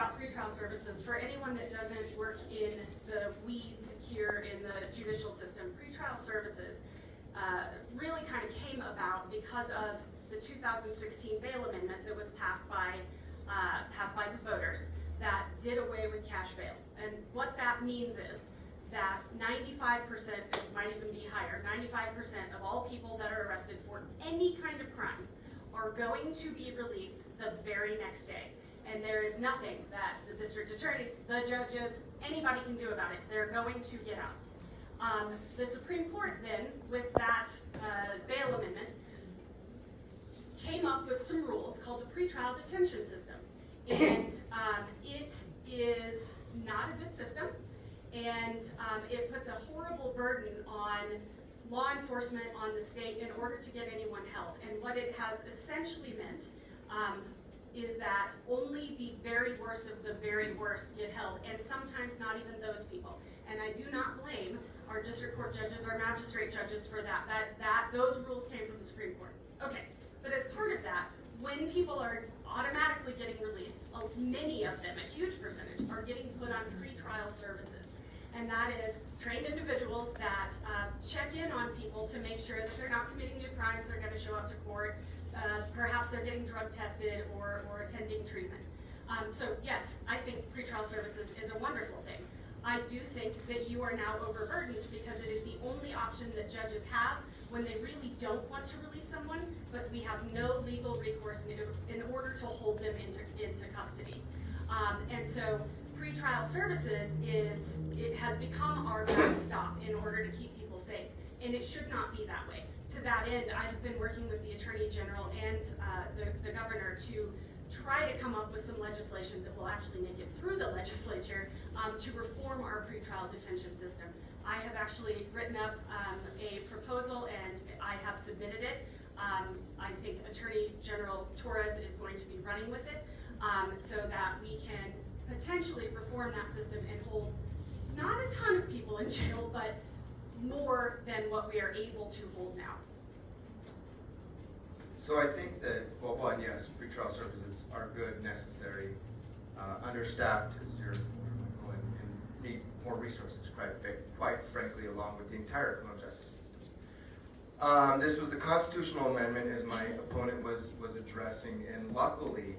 about pretrial services. For anyone that doesn't work in the weeds here in the judicial system, pretrial services really kind of came about because of the 2016 bail amendment that was passed by the voters that did away with cash bail. And what that means is that 95%, it might even be higher, 95% of all people that are arrested for any kind of crime are going to be released the very next day. And there is nothing that the district attorneys, the judges, anybody can do about it. They're going to get out. The Supreme Court then, with that bail amendment, came up with some rules called the pretrial detention system. And it is not a good system, and it puts a horrible burden on law enforcement, on the state, in order to get anyone help. And what it has essentially meant is that only the very worst of the very worst get help, and sometimes not even those people. And I do not blame our district court judges, our magistrate judges for that. Those rules came from the Supreme Court. Okay, but as part of that, when people are automatically getting released, many of them, a huge percentage, are getting put on pretrial services. And that is trained individuals that check in on people to make sure that they're not committing new crimes, they're going to show up to court, perhaps they're getting drug tested or attending treatment. So yes, I think pretrial services is a wonderful thing. I do think that you are now overburdened because it is the only option that judges have when they really don't want to release someone, but we have no legal recourse in order to hold them into custody. And so pretrial services it has become our backstop in order to keep people safe, and it should not be that way. To that end, I've been working with the Attorney General and the Governor to try to come up with some legislation that will actually make it through the legislature to reform our pretrial detention system. I have actually written up a proposal and I have submitted it. I think Attorney General Torres is going to be running with it so that we can potentially reform that system and hold not a ton of people in jail, but more than what we are able to hold now. So I think that, well, one, yes, pretrial services are good, necessary, understaffed as you're and need more resources, quite frankly, along with the entire criminal justice system. This was the constitutional amendment, as my opponent was addressing, and luckily,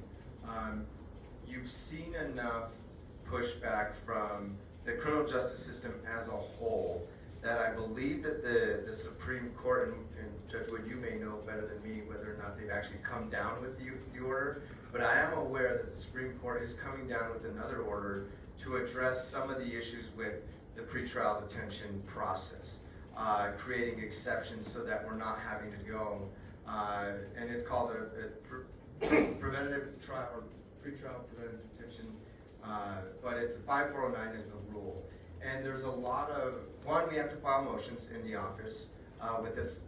you've seen enough pushback from the criminal justice system as a whole that I believe that the Supreme Court, and Judge Wood, you may know better than me whether or not they've actually come down with the order, but I am aware that the Supreme Court is coming down with another order to address some of the issues with the pretrial detention process, creating exceptions so that we're not having to go, and it's called a preventative trial, or pretrial preventative detention, but it's 5409 is the rule. And there's a lot of, one, we have to file motions in the office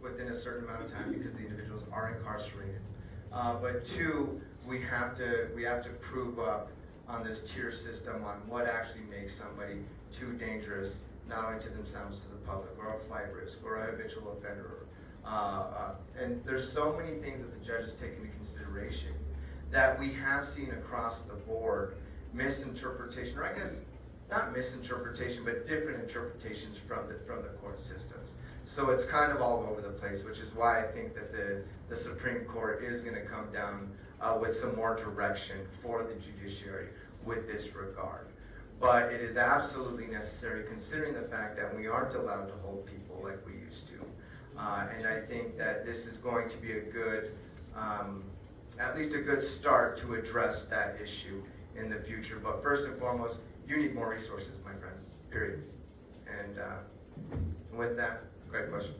within a certain amount of time because the individuals are incarcerated. But two, we have to prove up on this tier system on what actually makes somebody too dangerous, not only to themselves, to the public, or a flight risk, or a habitual offender. And there's so many things that the judges take into consideration that we have seen across the board misinterpretation, or I guess not misinterpretation, but different interpretations from the court systems. So it's kind of all over the place, which is why I think that the Supreme Court is going to come down with some more direction for the judiciary with this regard. But it is absolutely necessary, considering the fact that we aren't allowed to hold people like we used to. And I think that this is going to be a good, at least a good start to address that issue in the future. But first and foremost, you need more resources, my friend, period. And with that, great question.